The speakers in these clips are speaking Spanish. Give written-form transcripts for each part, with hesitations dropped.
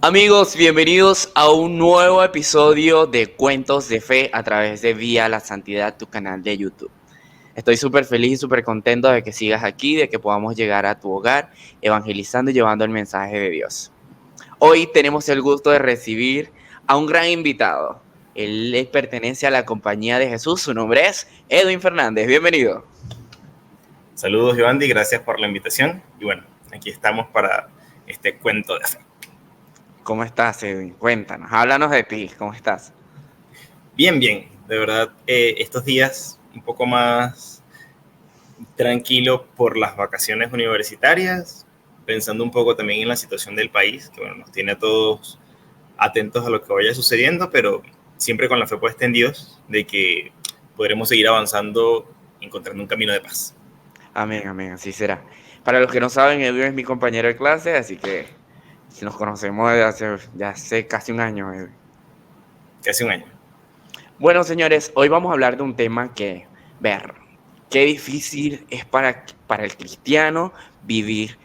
Amigos, bienvenidos a un nuevo episodio de Cuentos de Fe a través de Vía la Santidad, tu canal de YouTube. Estoy súper feliz y súper contento de que sigas aquí, de que podamos llegar a tu hogar evangelizando y llevando el mensaje de Dios. Hoy tenemos el gusto de recibir a un gran invitado. Él pertenece a la Compañía de Jesús, su nombre es Edwin Fernández. Bienvenido. Saludos, Giovanni, gracias por la invitación. Y bueno, aquí estamos para este cuento de fe. ¿Cómo estás, Edwin? Cuéntanos, háblanos de ti, ¿cómo estás? Bien, bien, de verdad, estos días un poco más tranquilo por las vacaciones universitarias, pensando un poco también en la situación del país, que bueno, nos tiene a todos atentos a lo que vaya sucediendo, pero siempre con la fe puesta en Dios de que podremos seguir avanzando, encontrando un camino de paz. Amén, amén, así será. Para los que no saben, Edwin es mi compañero de clase, así que si nos conocemos desde hace casi un año, Edwin. Casi un año. Bueno, señores, hoy vamos a hablar de un tema ver, qué difícil es para el cristiano vivir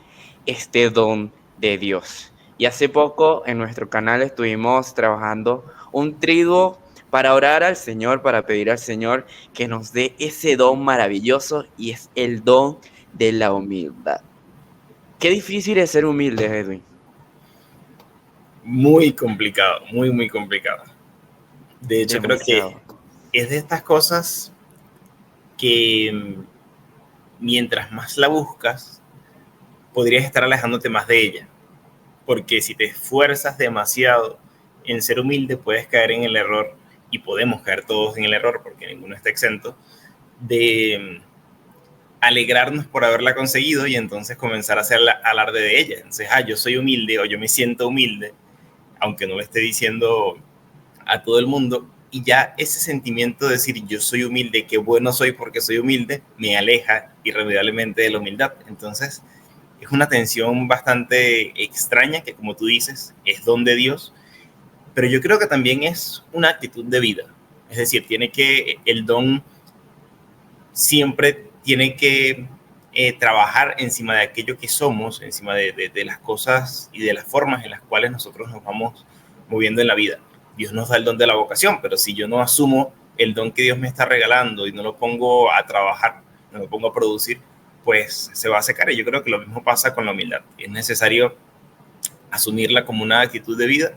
este don de Dios. Y hace poco en nuestro canal estuvimos trabajando un triduo para orar al Señor, para pedir al Señor que nos dé ese don maravilloso y es el don de la humildad. Qué difícil es ser humilde, Edwin. Muy complicado, muy, muy complicado. De hecho, creo que Demasiado. es de estas cosas que mientras más la buscas, podrías estar alejándote más de ella. Porque si te esfuerzas demasiado en ser humilde, puedes caer en el error, y podemos caer todos en el error, porque ninguno está exento, de alegrarnos por haberla conseguido y entonces comenzar a hacer alarde de ella. Entonces, yo soy humilde o yo me siento humilde, aunque no lo esté diciendo a todo el mundo, y ya ese sentimiento de decir yo soy humilde, qué bueno soy porque soy humilde, me aleja irremediablemente de la humildad. Entonces es una tensión bastante extraña que, como tú dices, es don de Dios, pero yo creo que también es una actitud de vida. Es decir, el don siempre tiene que trabajar encima de aquello que somos, encima de las cosas y de las formas en las cuales nosotros nos vamos moviendo en la vida. Dios nos da el don de la vocación, pero si yo no asumo el don que Dios me está regalando y no lo pongo a trabajar, no lo pongo a producir, pues se va a secar. Y yo creo que lo mismo pasa con la humildad. Es necesario asumirla como una actitud de vida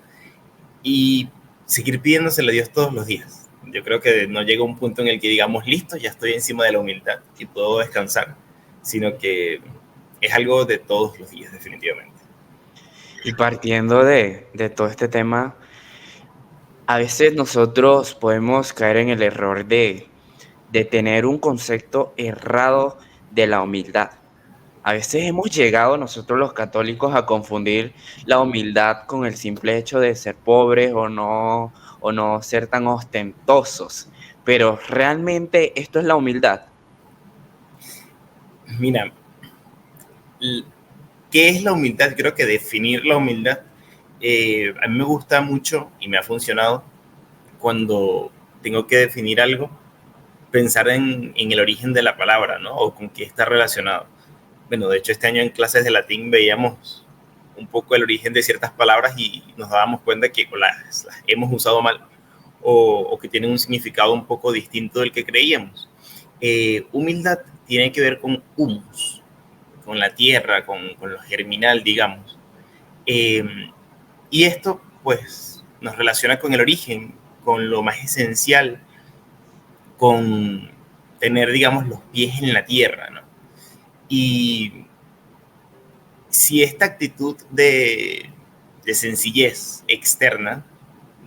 y seguir pidiéndosele a Dios todos los días. Yo creo que no llega un punto en el que digamos, listo, ya estoy encima de la humildad y puedo descansar, sino que es algo de todos los días, definitivamente. Y partiendo de todo este tema, a veces nosotros podemos caer en el error de tener un concepto errado de la humildad. A veces hemos llegado nosotros los católicos a confundir la humildad con el simple hecho de ser pobres o no ser tan ostentosos. Pero realmente esto es la humildad. Mira, ¿qué es la humildad? Creo que definir la humildad, a mí me gusta mucho y me ha funcionado cuando tengo que definir algo, pensar en el origen de la palabra, ¿no? O con qué está relacionado. Bueno, de hecho este año en clases de latín veíamos un poco el origen de ciertas palabras y nos dábamos cuenta que las hemos usado mal o que tienen un significado un poco distinto del que creíamos. Humildad tiene que ver con humus, con la tierra, con lo germinal, digamos. Eh, y esto pues nos relaciona con el origen, con lo más esencial, con tener, digamos, los pies en la tierra, ¿no? Y si esta actitud de sencillez externa,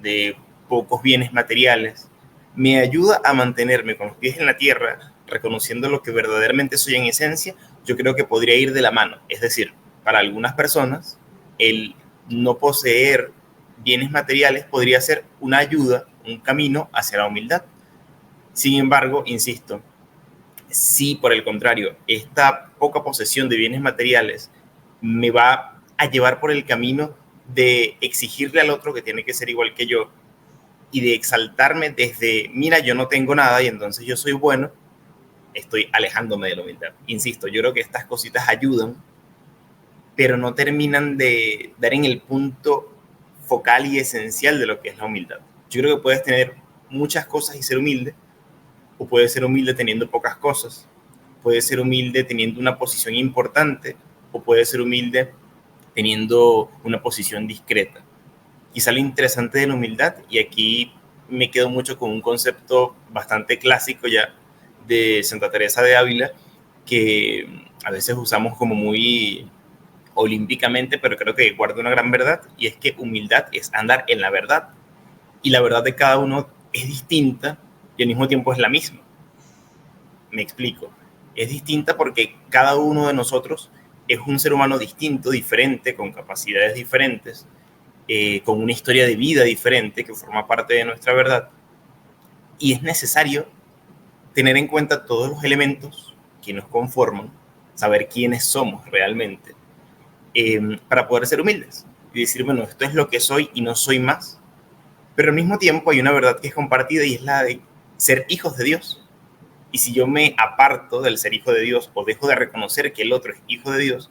de pocos bienes materiales, me ayuda a mantenerme con los pies en la tierra, reconociendo lo que verdaderamente soy en esencia, yo creo que podría ir de la mano. Es decir, para algunas personas, el no poseer bienes materiales podría ser una ayuda, un camino hacia la humildad. Sin embargo, insisto, si por el contrario, esta poca posesión de bienes materiales me va a llevar por el camino de exigirle al otro que tiene que ser igual que yo y de exaltarme desde, mira, yo no tengo nada y entonces yo soy bueno, estoy alejándome de la humildad. Insisto, yo creo que estas cositas ayudan, pero no terminan de dar en el punto focal y esencial de lo que es la humildad. Yo creo que puedes tener muchas cosas y ser humilde, o puedes ser humilde teniendo pocas cosas, puedes ser humilde teniendo una posición importante, o puedes ser humilde teniendo una posición discreta. Quizá lo interesante de la humildad, y aquí me quedo mucho con un concepto bastante clásico ya de Santa Teresa de Ávila, que a veces usamos como muy olímpicamente, pero creo que guarda una gran verdad, y es que humildad es andar en la verdad, y la verdad de cada uno es distinta y al mismo tiempo es la misma. Me explico. Es distinta porque cada uno de nosotros es un ser humano distinto, diferente, con capacidades diferentes, con una historia de vida diferente que forma parte de nuestra verdad, y es necesario tener en cuenta todos los elementos que nos conforman, saber quiénes somos realmente, para poder ser humildes y decir, bueno, esto es lo que soy y no soy más. Pero al mismo tiempo hay una verdad que es compartida, y es la de ser hijos de Dios. Y si yo me aparto del ser hijo de Dios, o dejo de reconocer que el otro es hijo de Dios,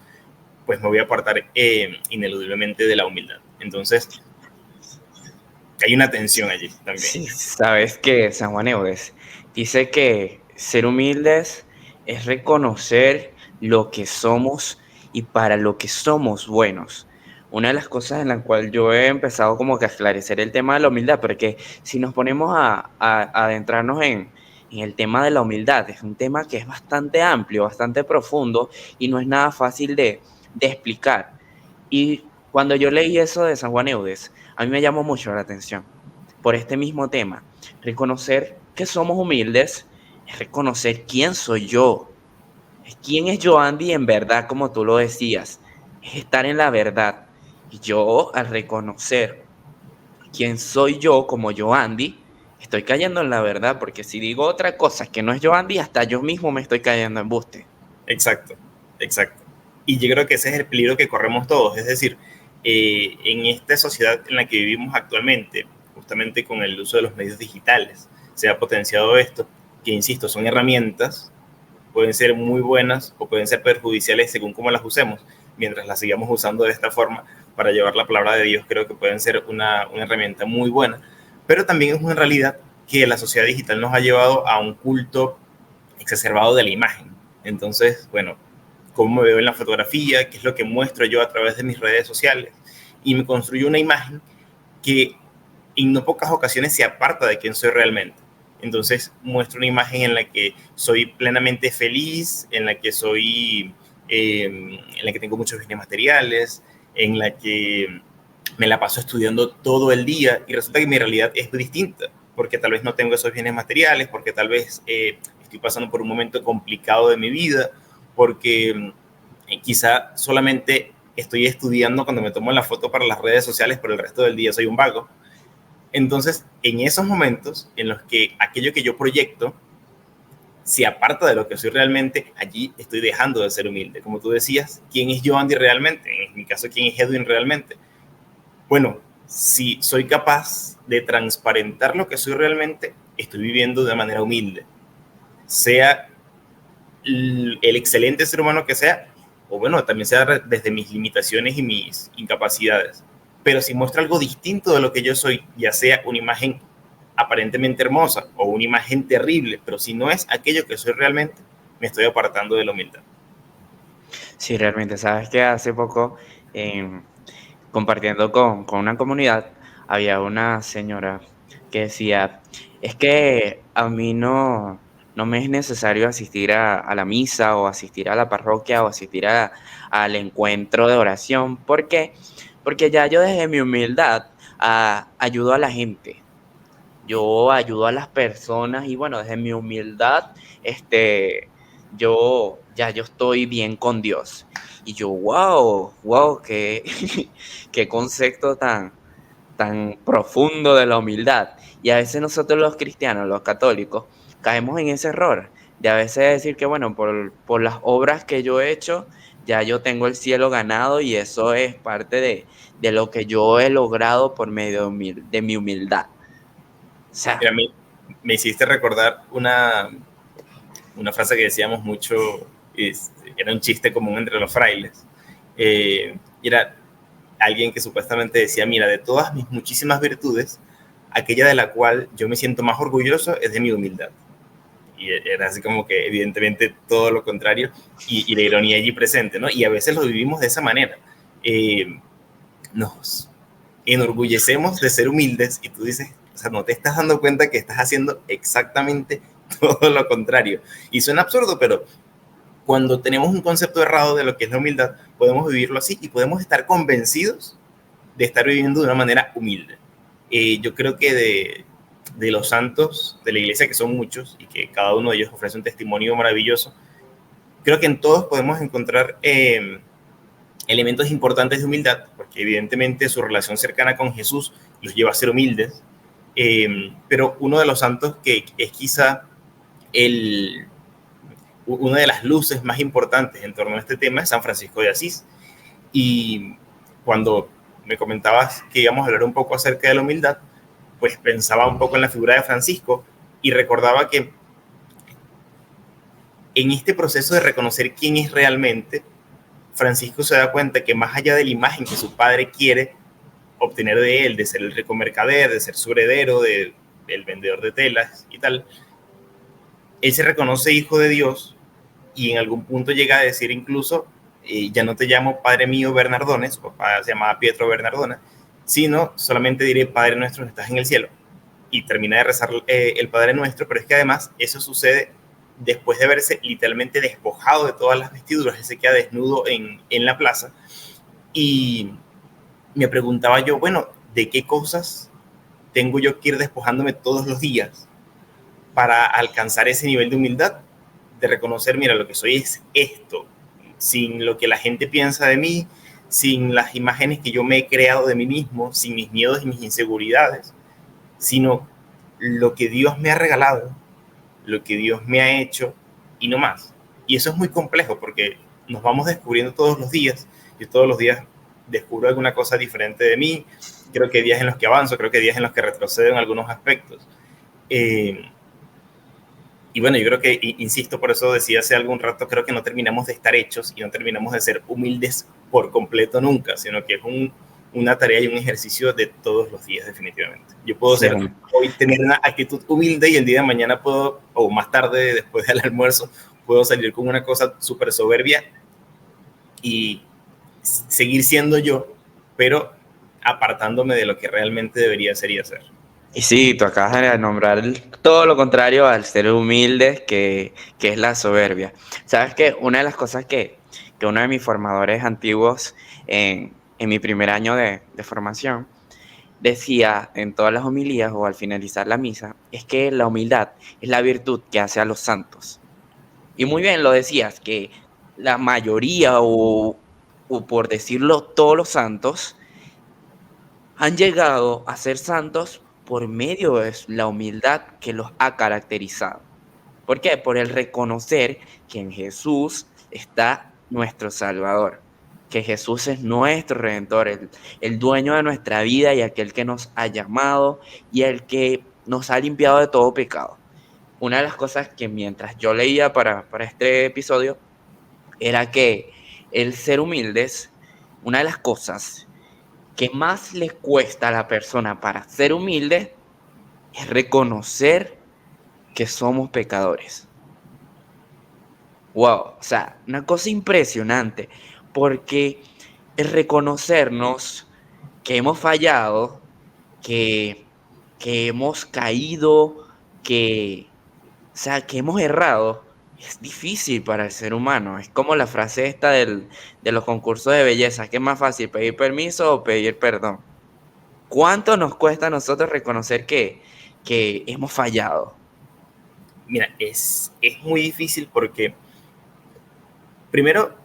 pues me voy a apartar ineludiblemente de la humildad. Entonces, hay una tensión allí también. Sí, sabes que San Juan Eudes dice que ser humildes es reconocer lo que somos y para lo que somos buenos. Una de las cosas en la cual yo he empezado como que a esclarecer el tema de la humildad, porque si nos ponemos a adentrarnos en el tema de la humildad, es un tema que es bastante amplio, bastante profundo y no es nada fácil de explicar. Y cuando yo leí eso de San Juan Eudes, a mí me llamó mucho la atención por este mismo tema. Reconocer que somos humildes es reconocer quién soy yo, es quién es yo, Andy, en verdad, como tú lo decías, es estar en la verdad. Y yo, al reconocer quién soy yo como yo, Andy, estoy cayendo en la verdad, porque si digo otra cosa que no es yo, Andy, hasta yo mismo me estoy cayendo en buste. Exacto, exacto. Y yo creo que ese es el peligro que corremos todos. Es decir, en esta sociedad en la que vivimos actualmente, justamente con el uso de los medios digitales, se ha potenciado esto, que insisto, son herramientas, pueden ser muy buenas o pueden ser perjudiciales según cómo las usemos. Mientras las sigamos usando de esta forma para llevar la palabra de Dios, creo que pueden ser una herramienta muy buena. Pero también es una realidad que la sociedad digital nos ha llevado a un culto exacerbado de la imagen. Entonces, bueno, cómo me veo en la fotografía, qué es lo que muestro yo a través de mis redes sociales, y me construyo una imagen que en no pocas ocasiones se aparta de quién soy realmente. Entonces muestro una imagen en la que soy plenamente feliz, en la que en la que tengo muchos bienes materiales, en la que me la paso estudiando todo el día, y resulta que mi realidad es distinta, porque tal vez no tengo esos bienes materiales, porque tal vez estoy pasando por un momento complicado de mi vida, porque quizá solamente estoy estudiando cuando me tomo la foto para las redes sociales, pero el resto del día soy un vago. Entonces, en esos momentos en los que aquello que yo proyecto se aparta de lo que soy realmente, allí estoy dejando de ser humilde. Como tú decías, ¿quién es yo, Andy, realmente? En mi caso, ¿quién es Edwin realmente? Bueno, si soy capaz de transparentar lo que soy realmente, estoy viviendo de manera humilde. Sea el excelente ser humano que sea, o bueno, también sea desde mis limitaciones y mis incapacidades. Pero si muestra algo distinto de lo que yo soy, ya sea una imagen aparentemente hermosa o una imagen terrible, pero si no es aquello que soy realmente, me estoy apartando de la humildad. Sí, realmente, sabes que hace poco, em, compartiendo con una comunidad, había una señora que decía, es que a mí no me es necesario asistir a la misa o asistir a la parroquia o asistir al encuentro de oración. ¿Por qué? Porque ya yo desde mi humildad ayudo a la gente. Yo ayudo a las personas y bueno, desde mi humildad, yo estoy bien con Dios. Y yo, wow, qué, qué concepto tan profundo de la humildad. Y a veces nosotros los cristianos, los católicos, caemos en ese error de a veces decir que, bueno, por las obras que yo he hecho, ya yo tengo el cielo ganado y eso es parte de lo que yo he logrado por medio de mi humildad. O sea, Mira, me hiciste recordar una frase que decíamos mucho, era un chiste común entre los frailes, y era, alguien que supuestamente decía, mira, de todas mis muchísimas virtudes, aquella de la cual yo me siento más orgulloso es de mi humildad. Y era así como que evidentemente todo lo contrario, y la ironía allí presente, ¿no? Y a veces lo vivimos de esa manera. Nos enorgullecemos de ser humildes y tú dices, o sea, no te estás dando cuenta que estás haciendo exactamente todo lo contrario. Y suena absurdo, pero cuando tenemos un concepto errado de lo que es la humildad, podemos vivirlo así y podemos estar convencidos de estar viviendo de una manera humilde. Yo creo que de los santos de la iglesia, que son muchos y que cada uno de ellos ofrece un testimonio maravilloso, creo que en todos podemos encontrar elementos importantes de humildad, porque evidentemente su relación cercana con Jesús los lleva a ser humildes, pero uno de los santos que es quizá una de las luces más importantes en torno a este tema es San Francisco de Asís. Y cuando me comentabas que íbamos a hablar un poco acerca de la humildad, pues pensaba un poco en la figura de Francisco y recordaba que en este proceso de reconocer quién es realmente, Francisco se da cuenta que más allá de la imagen que su padre quiere obtener de él, de ser el rico mercader, de ser su heredero, del vendedor de telas y tal, él se reconoce hijo de Dios y en algún punto llega a decir incluso, ya no te llamo Padre mío Bernardone, su papá se llamaba Pietro Bernardone, sino solamente diré Padre nuestro que estás en el cielo. Y termina de rezar el Padre Nuestro, pero es que además eso sucede después de haberse literalmente despojado de todas las vestiduras. Él se queda desnudo en la plaza y me preguntaba yo, bueno, ¿de qué cosas tengo yo que ir despojándome todos los días para alcanzar ese nivel de humildad? De reconocer, mira, lo que soy es esto, sin lo que la gente piensa de mí, sin las imágenes que yo me he creado de mí mismo, sin mis miedos y mis inseguridades, sino lo que Dios me ha regalado, lo que Dios me ha hecho y no más. Y eso es muy complejo porque nos vamos descubriendo todos los días. Yo todos los días descubro alguna cosa diferente de mí. Creo que hay días en los que avanzo, creo que hay días en los que retrocedo en algunos aspectos. Y bueno, yo creo que, insisto, por eso decía hace algún rato, creo que no terminamos de estar hechos y no terminamos de ser humildes por completo nunca, sino que es una tarea y un ejercicio de todos los días, definitivamente. Yo puedo ser, hoy tener una actitud humilde y el día de mañana puedo, o más tarde, después del almuerzo, puedo salir con una cosa súper soberbia y seguir siendo yo, pero apartándome de lo que realmente debería ser y hacer. Y sí, tú acabas de nombrar todo lo contrario al ser humilde, que es la soberbia. Sabes que una de las cosas que uno de mis formadores antiguos en mi primer año de formación decía en todas las homilías o al finalizar la misa, es que la humildad es la virtud que hace a los santos. Y muy bien lo decías, que la mayoría o por decirlo todos los santos han llegado a ser santos por medio de la humildad que los ha caracterizado. ¿Por qué? Por el reconocer que en Jesús está nuestro Salvador, que Jesús es nuestro Redentor, el dueño de nuestra vida y aquel que nos ha llamado y el que nos ha limpiado de todo pecado. Una de las cosas que mientras yo leía para este episodio era que el ser humildes, una de las cosas que más les cuesta a la persona para ser humilde es reconocer que somos pecadores. Wow, o sea, una cosa impresionante, porque el reconocernos que hemos fallado, que hemos caído, que hemos errado, es difícil para el ser humano. Es como la frase esta de los concursos de belleza, ¿qué es más fácil, pedir permiso o pedir perdón? ¿Cuánto nos cuesta a nosotros reconocer que hemos fallado? Mira, es muy difícil porque, primero,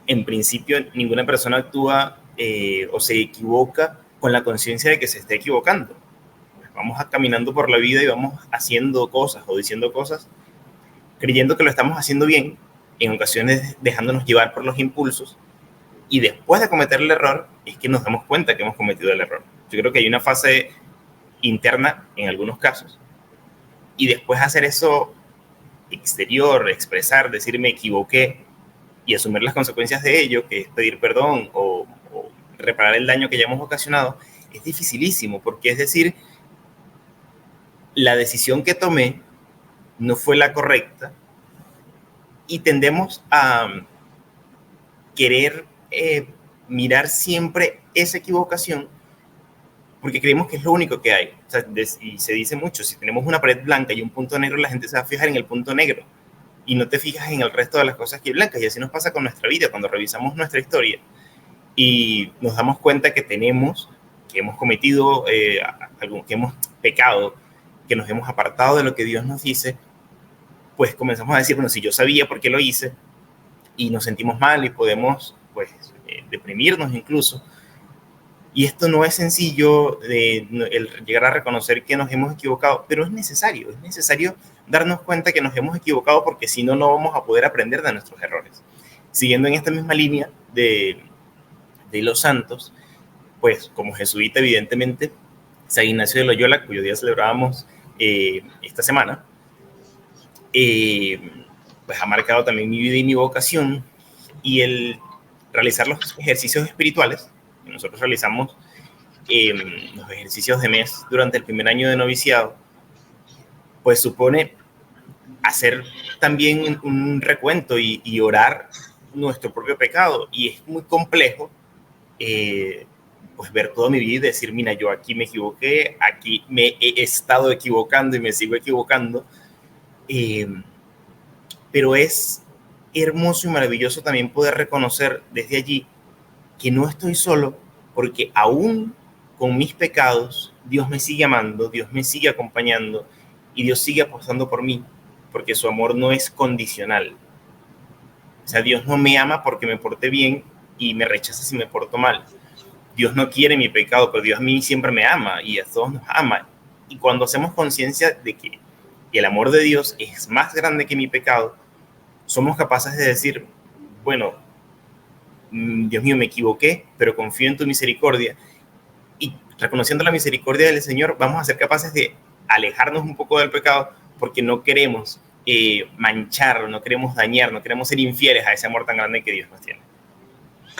en principio, ninguna persona actúa o se equivoca con la conciencia de que se está equivocando. Vamos caminando por la vida y vamos haciendo cosas o diciendo cosas, creyendo que lo estamos haciendo bien, en ocasiones dejándonos llevar por los impulsos, y después de cometer el error es que nos damos cuenta que hemos cometido el error. Yo creo que hay una fase interna en algunos casos, y después hacer eso exterior, expresar, decir me equivoqué y asumir las consecuencias de ello, que es pedir perdón o reparar el daño que ya hemos ocasionado, es dificilísimo, porque es decir, la decisión que tomé no fue la correcta y tendemos a querer mirar siempre esa equivocación porque creemos que es lo único que hay. O sea, y se dice mucho, si tenemos una pared blanca y un punto negro, la gente se va a fijar en el punto negro y no te fijas en el resto de las cosas que hay blancas. Y así nos pasa con nuestra vida, cuando revisamos nuestra historia y nos damos cuenta que hemos cometido algo, que hemos pecado, que nos hemos apartado de lo que Dios nos dice, pues comenzamos a decir, bueno, si yo sabía por qué lo hice, y nos sentimos mal y podemos, pues, deprimirnos incluso. Y esto no es sencillo, el llegar a reconocer que nos hemos equivocado, pero es necesario darnos cuenta que nos hemos equivocado, porque si no, no vamos a poder aprender de nuestros errores. Siguiendo en esta misma línea de los santos, pues como jesuita, evidentemente, San Ignacio de Loyola, cuyo día celebrábamos esta semana, pues ha marcado también mi vida y mi vocación, y el realizar los ejercicios espirituales. Nosotros realizamos los ejercicios de mes durante el primer año de noviciado, pues supone hacer también un recuento y orar nuestro propio pecado, y es muy complejo pues ver toda mi vida y decir, mira, yo aquí me equivoqué, aquí me he estado equivocando y me sigo equivocando, pero es hermoso y maravilloso también poder reconocer desde allí que no estoy solo, porque aún con mis pecados, Dios me sigue amando, Dios me sigue acompañando y Dios sigue apostando por mí, porque su amor no es condicional. O sea, Dios no me ama porque me porté bien y me rechaza si me porto mal. Dios no quiere mi pecado, pero Dios a mí siempre me ama y a todos nos ama. Y cuando hacemos conciencia de que el amor de Dios es más grande que mi pecado, somos capaces de decir, bueno, Dios mío, me equivoqué, pero confío en tu misericordia. Y reconociendo la misericordia del Señor, vamos a ser capaces de alejarnos un poco del pecado, porque no queremos manchar, no queremos dañar, no queremos ser infieles a ese amor tan grande que Dios nos tiene.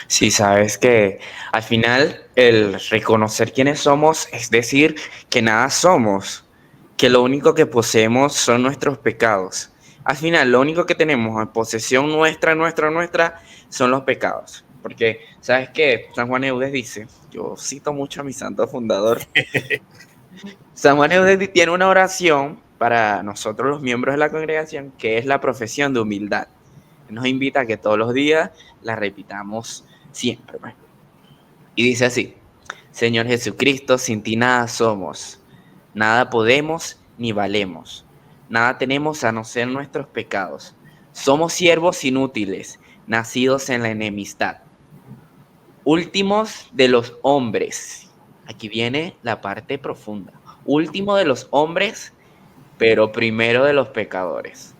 Sí, sabes que al final el reconocer quiénes somos es decir que nada somos, que lo único que poseemos son nuestros pecados. Al final, lo único que tenemos en posesión nuestra, son los pecados. Porque, ¿sabes qué? San Juan Eudes dice, yo cito mucho a mi santo fundador, San Juan Eudes tiene una oración para nosotros los miembros de la congregación que es la profesión de humildad. Nos invita a que todos los días la repitamos siempre. Y dice así, Señor Jesucristo, sin ti nada somos, nada podemos ni valemos, nada tenemos a no ser nuestros pecados. Somos siervos inútiles, nacidos en la enemistad, últimos de los hombres. Aquí viene la parte profunda. Último de los hombres, pero primero de los pecadores.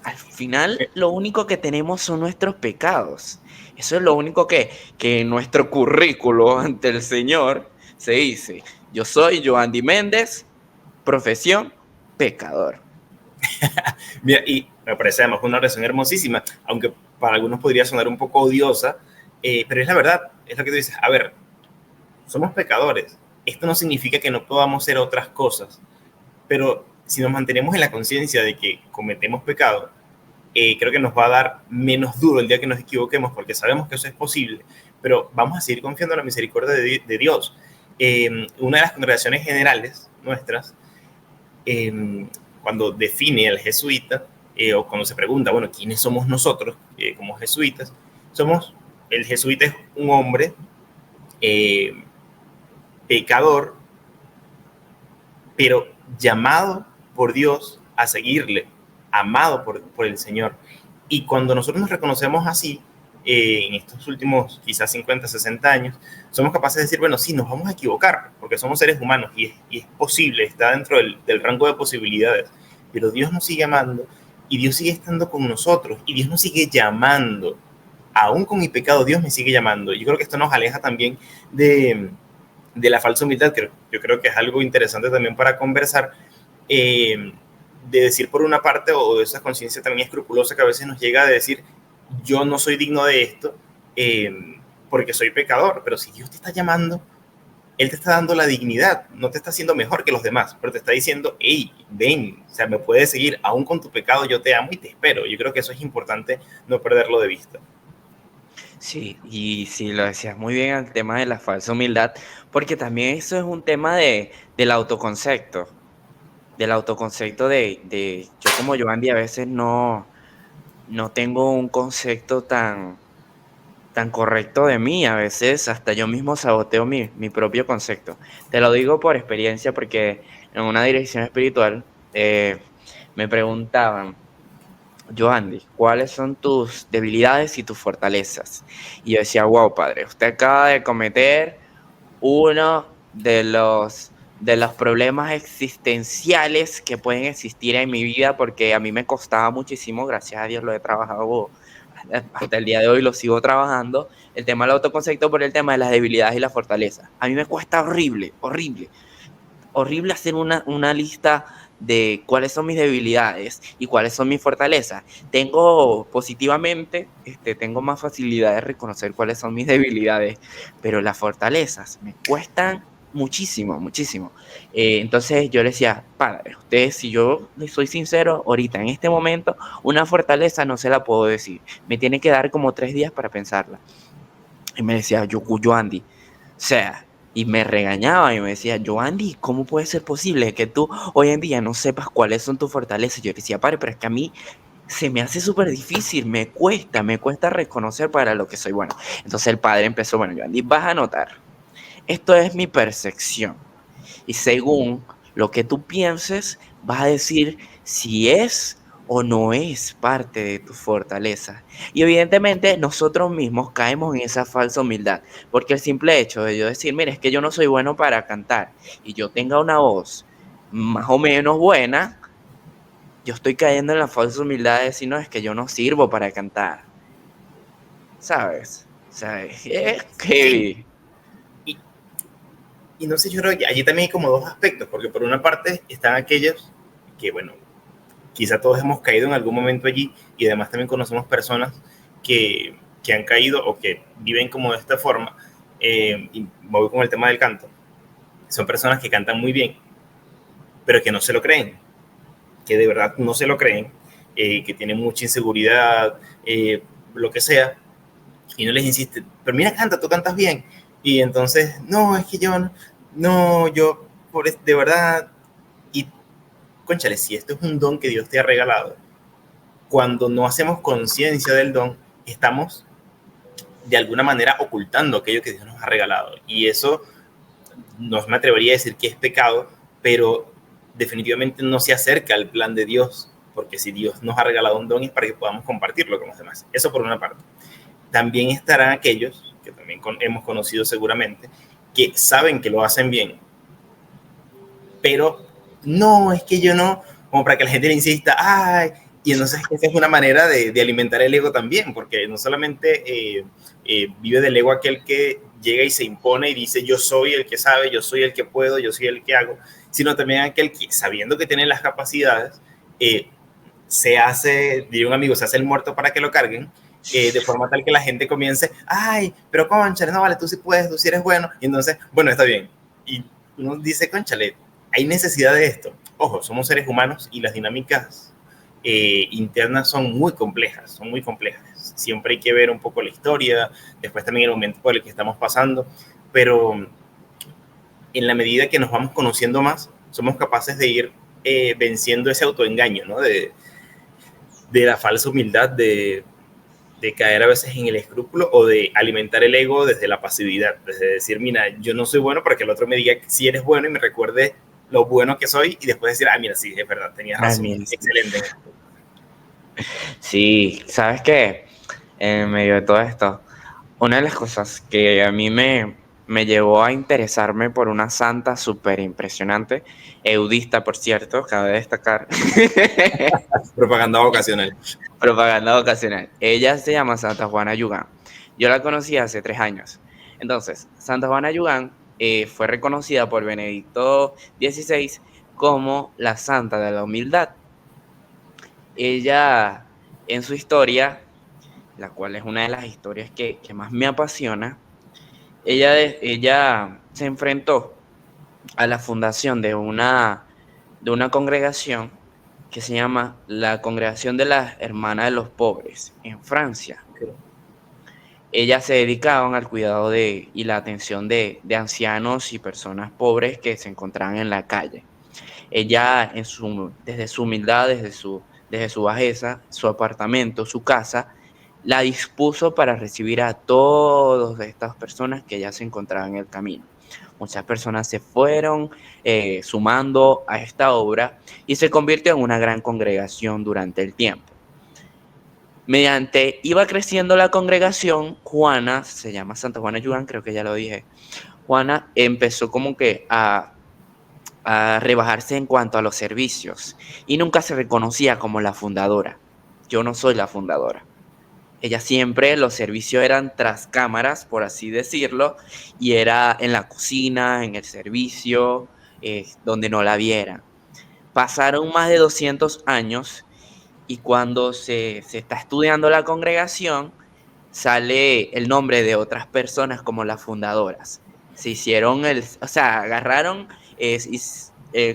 Al final, lo único que tenemos son nuestros pecados. Eso es lo único que en nuestro currículo ante el Señor se dice. Yo soy Joandy Méndez, profesión, pecador. Mira, y me parece además una oración hermosísima, aunque para algunos podría sonar un poco odiosa, pero es la verdad, es lo que tú dices. A ver, somos pecadores. Esto no significa que no podamos hacer otras cosas, pero si nos mantenemos en la conciencia de que cometemos pecado, creo que nos va a dar menos duro el día que nos equivoquemos, porque sabemos que eso es posible, pero vamos a seguir confiando en la misericordia de Dios. Una de las congregaciones generales nuestras, cuando define al jesuita, o cuando se pregunta, bueno, ¿quiénes somos nosotros como jesuitas? El jesuita es un hombre pecador, pero llamado por Dios a seguirle, amado por el Señor. Y cuando nosotros nos reconocemos así, en estos últimos quizás 50, 60 años, somos capaces de decir, bueno, sí, nos vamos a equivocar, porque somos seres humanos y es posible, está dentro del rango de posibilidades, pero Dios nos sigue amando y Dios sigue estando con nosotros y Dios nos sigue llamando. Aún con mi pecado, Dios me sigue llamando. Yo creo que esto nos aleja también de la falsa humildad, que yo creo que es algo interesante también para conversar, de decir por una parte, o de esa conciencia también escrupulosa que a veces nos llega a decir, yo no soy digno de esto, porque soy pecador, pero si Dios te está llamando, Él te está dando la dignidad, no te está haciendo mejor que los demás, pero te está diciendo, hey, ven, o sea, me puedes seguir, aún con tu pecado yo te amo y te espero. Yo creo que eso es importante no perderlo de vista. Sí, y sí, lo decías muy bien el tema de la falsa humildad, porque también eso es un tema del autoconcepto de yo como Joandy a veces no tengo un concepto tan correcto de mí, a veces hasta yo mismo saboteo mi propio concepto. Te lo digo por experiencia porque en una dirección espiritual me preguntaban, Joandy, ¿cuáles son tus debilidades y tus fortalezas? Y yo decía, wow, padre, usted acaba de cometer uno de los problemas existenciales que pueden existir en mi vida, porque a mí me costaba muchísimo, gracias a Dios lo he trabajado hasta el día de hoy, lo sigo trabajando, el tema del autoconcepto por el tema de las debilidades y las fortalezas. A mí me cuesta horrible, horrible horrible hacer una lista de cuáles son mis debilidades y cuáles son mis fortalezas. Tengo positivamente, tengo más facilidad de reconocer cuáles son mis debilidades, pero las fortalezas me cuestan muchísimo, muchísimo. Entonces yo le decía, padre, usted, si yo le soy sincero, ahorita en este momento, una fortaleza no se la puedo decir. Me tiene que dar como 3 días para pensarla. Y me decía, yo Andy, o sea, y me regañaba y me decía, yo Andy, ¿cómo puede ser posible que tú hoy en día no sepas cuáles son tus fortalezas? Yo le decía, padre, pero es que a mí se me hace súper difícil, me cuesta reconocer para lo que soy bueno. Entonces el padre empezó, bueno, yo Andy, vas a notar, esto es mi percepción. Y según lo que tú pienses, vas a decir si es o no es parte de tu fortaleza. Y evidentemente nosotros mismos caemos en esa falsa humildad, porque el simple hecho de yo decir, mira, es que yo no soy bueno para cantar y yo tenga una voz más o menos buena, yo estoy cayendo en la falsa humildad de decir, no, es que yo no sirvo para cantar, ¿sabes? ¿Sabes? Es Sí, heavy. y, y no sé, yo creo que allí también hay como dos aspectos, porque por una parte están aquellos que, bueno, quizá todos hemos caído en algún momento allí y además también conocemos personas que han caído o que viven como de esta forma. Y me voy con el tema del canto. Son personas que cantan muy bien, pero que no se lo creen, que de verdad no se lo creen, que tienen mucha inseguridad, lo que sea, y no les insiste, pero mira, canta, tú cantas bien. Y entonces, no, es que yo no, yo, de verdad, y cónchale, si esto es un don que Dios te ha regalado, cuando no hacemos conciencia del don, estamos de alguna manera ocultando aquello que Dios nos ha regalado. Y eso no me atrevería a decir que es pecado, pero definitivamente no se acerca al plan de Dios, porque si Dios nos ha regalado un don es para que podamos compartirlo con los demás. Eso por una parte. También estarán aquellos, que también hemos conocido seguramente, que saben que lo hacen bien, pero no, es que yo no, como para que la gente le insista, ay, y entonces esa es una manera de alimentar el ego también, porque no solamente vive del ego aquel que llega y se impone y dice yo soy el que sabe, yo soy el que puedo, yo soy el que hago, sino también aquel que sabiendo que tiene las capacidades, se hace, diría un amigo, se hace el muerto para que lo carguen, de forma tal que la gente comience, ay, pero conchale, no vale, tú sí puedes, tú sí eres bueno, y entonces, bueno, está bien. Y uno dice, conchale, hay necesidad de esto. Ojo, somos seres humanos y las dinámicas internas son muy complejas, son muy complejas. Siempre hay que ver un poco la historia, después también el momento por el que estamos pasando, pero en la medida que nos vamos conociendo más, somos capaces de ir venciendo ese autoengaño, ¿no? De la falsa humildad, de caer a veces en el escrúpulo o de alimentar el ego desde la pasividad, desde decir, mira, yo no soy bueno para que el otro me diga si eres bueno y me recuerde lo bueno que soy y después decir, ah, mira, sí, es verdad, tenías Ay, razón, mira, sí. excelente en esto. Sí, ¿sabes qué? En medio de todo esto, una de las cosas que a mí me llevó a interesarme por una santa súper impresionante, eudista, por cierto, cabe destacar, Propaganda vocacional. propaganda ocasional. Ella se llama Santa Juana Yugán. Yo la conocí hace 3 años. Entonces, Santa Juana Yugán fue reconocida por Benedicto XVI como la santa de la humildad. Ella, en su historia, la cual es una de las historias que más me apasiona. Ella se enfrentó a la fundación de una congregación que se llama la Congregación de las Hermanas de los Pobres en Francia. Ok. Ellas se dedicaban al cuidado y la atención de ancianos y personas pobres que se encontraban en la calle. Ella, desde su humildad, desde su bajeza, su apartamento, su casa, la dispuso para recibir a todas estas personas que ya se encontraban en el camino. Muchas personas se fueron sumando a esta obra y se convirtió en una gran congregación durante el tiempo. Mediante iba creciendo la congregación, Juana, se llama Santa Juana Yuan, creo que ya lo dije, Juana empezó como que a rebajarse en cuanto a los servicios y nunca se reconocía como la fundadora. Yo no soy la fundadora. Ella siempre, los servicios eran tras cámaras, por así decirlo, y era en la cocina, en el servicio, donde no la vieran. Pasaron más de 200 años y cuando se está estudiando la congregación, sale el nombre de otras personas como las fundadoras. Se hicieron o sea, agarraron,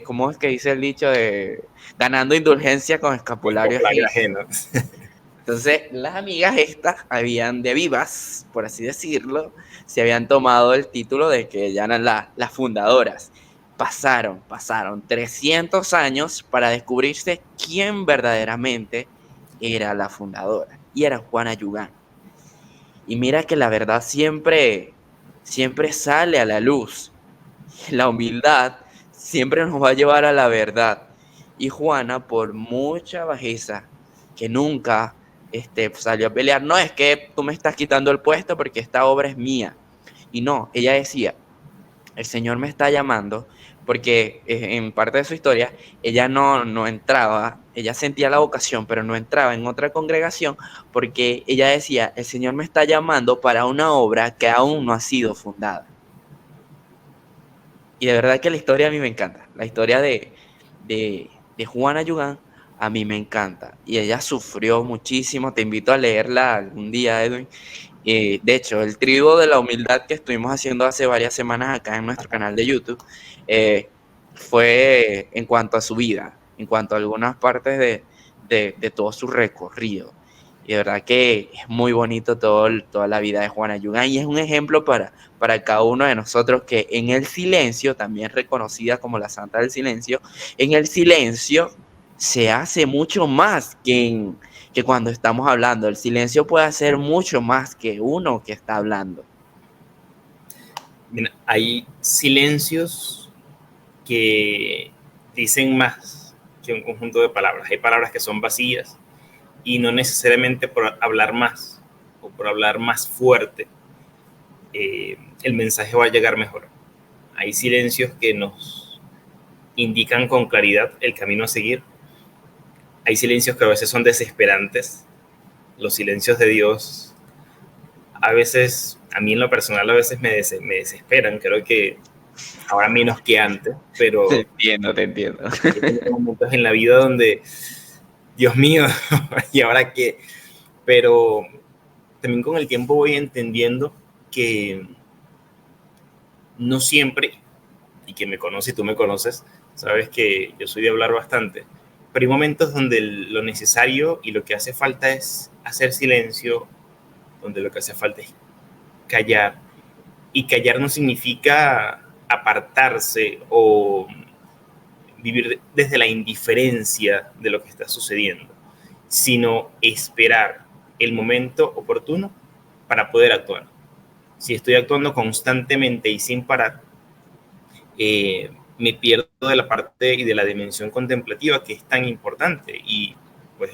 ¿cómo es que dice el dicho de ganando indulgencia con escapulario Escapulario ajeno? ajeno. Entonces, las amigas estas habían de vivas, por así decirlo, se habían tomado el título de que ya eran las fundadoras. Pasaron 300 años para descubrirse quién verdaderamente era la fundadora. Y era Juana Yugán. Y mira que la verdad siempre sale a la luz. La humildad siempre nos va a llevar a la verdad. Y Juana, por mucha bajeza, que nunca salió a pelear, no es que tú me estás quitando el puesto porque esta obra es mía. Y no, ella decía, el Señor me está llamando, porque en parte de su historia, ella no entraba, ella sentía la vocación, pero no entraba en otra congregación, porque ella decía, el Señor me está llamando para una obra que aún no ha sido fundada. Y de verdad que la historia a mí me encanta, la historia de Juana Yugán a mí me encanta, y ella sufrió muchísimo, te invito a leerla algún día, Edwin. De hecho, el trigo de la humildad que estuvimos haciendo hace varias semanas acá en nuestro canal de YouTube fue en cuanto a su vida, en cuanto a algunas partes de todo su recorrido. Y de verdad que es muy bonito toda la vida de Juana Yugán y es un ejemplo para cada uno de nosotros que en el silencio, también reconocida como la Santa del Silencio, en el silencio se hace mucho más que cuando estamos hablando. El silencio puede hacer mucho más que uno que está hablando. Mira, hay silencios que dicen más que un conjunto de palabras. Hay palabras que son vacías y no necesariamente por hablar más o por hablar más fuerte el mensaje va a llegar mejor. Hay silencios que nos indican con claridad el camino a seguir. Hay silencios que a veces son desesperantes. Los silencios de Dios a veces, a mí en lo personal, a veces me desesperan. Creo que ahora menos que antes, Te pero entiendo, te entiendo. he tenido momentos en la vida donde, Dios mío, ¿y ahora qué? Pero también con el tiempo voy entendiendo que no siempre, y que me conoce y tú me conoces, sabes que yo soy de hablar bastante, pero hay momentos donde lo necesario y lo que hace falta es hacer silencio, donde lo que hace falta es callar, y callar no significa apartarse o vivir desde la indiferencia de lo que está sucediendo, sino esperar el momento oportuno para poder actuar. Si estoy actuando constantemente y sin parar, me pierdo de la parte y de la dimensión contemplativa que es tan importante. Y pues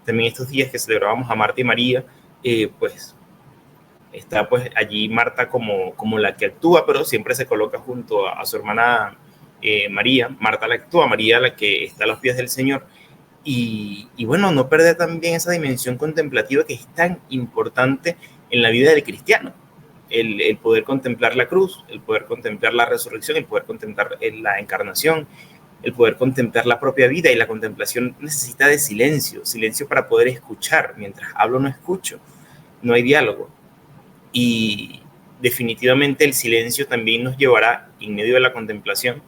también estos días que celebrábamos a Marta y María, pues está pues allí Marta como la que actúa, pero siempre se coloca junto a su hermana María. Marta la actúa, María la que está a los pies del Señor. Y bueno, no perder también esa dimensión contemplativa que es tan importante en la vida del cristiano. El poder contemplar la cruz, el poder contemplar la resurrección, el poder contemplar la encarnación, el poder contemplar la propia vida, y la contemplación necesita de silencio, silencio para poder escuchar. Mientras hablo no escucho, no hay diálogo. Y definitivamente el silencio también nos llevará, en medio de la contemplación,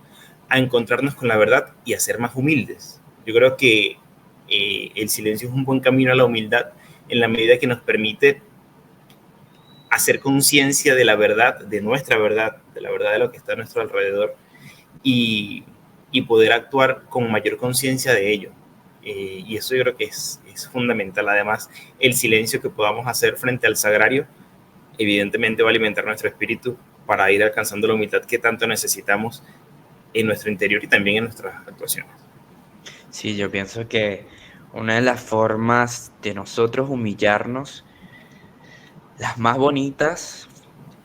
a encontrarnos con la verdad y a ser más humildes. Yo creo que el silencio es un buen camino a la humildad, en la medida que nos permite hacer conciencia de la verdad, de nuestra verdad, de la verdad de lo que está a nuestro alrededor, y poder actuar con mayor conciencia de ello. Y eso yo creo que es fundamental. Además, el silencio que podamos hacer frente al sagrario evidentemente va a alimentar nuestro espíritu para ir alcanzando la humildad que tanto necesitamos en nuestro interior y también en nuestras actuaciones. Sí, yo pienso que una de las formas de nosotros humillarnos, las más bonitas,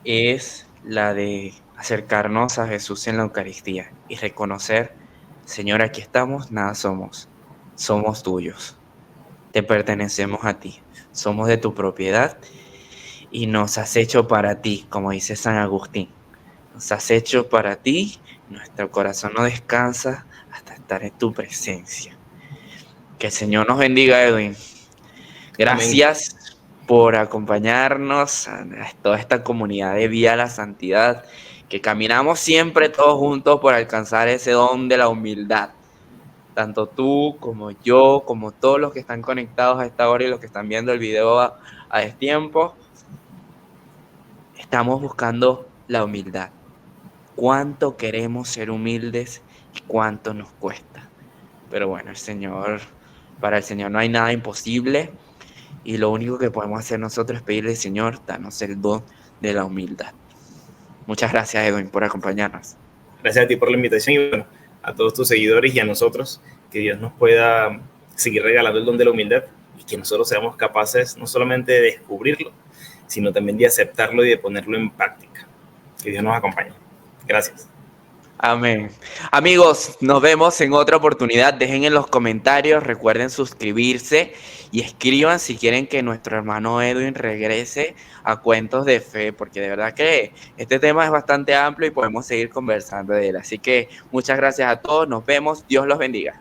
es la de acercarnos a Jesús en la Eucaristía y reconocer, Señor, aquí estamos, nada somos, somos tuyos, te pertenecemos a ti, somos de tu propiedad y nos has hecho para ti, como dice San Agustín, nos has hecho para ti, nuestro corazón no descansa hasta estar en tu presencia. Que el Señor nos bendiga, Edwin. Amén. Gracias por acompañarnos a toda esta comunidad de Vía a la Santidad, que caminamos siempre todos juntos por alcanzar ese don de la humildad. Tanto tú como yo, como todos los que están conectados a esta hora y los que están viendo el video a destiempo, estamos buscando la humildad. ¿Cuánto queremos ser humildes y cuánto nos cuesta? Pero bueno, para el Señor no hay nada imposible. Y lo único que podemos hacer nosotros es pedirle, Señor, danos el don de la humildad. Muchas gracias, Edwin, por acompañarnos. Gracias a ti por la invitación y bueno, a todos tus seguidores y a nosotros, que Dios nos pueda seguir regalando el don de la humildad y que nosotros seamos capaces no solamente de descubrirlo, sino también de aceptarlo y de ponerlo en práctica. Que Dios nos acompañe. Gracias. Amén. Amigos, nos vemos en otra oportunidad. Dejen en los comentarios, recuerden suscribirse y escriban si quieren que nuestro hermano Edwin regrese a Cuentos de Fe, porque de verdad que este tema es bastante amplio y podemos seguir conversando de él. Así que muchas gracias a todos, nos vemos, Dios los bendiga.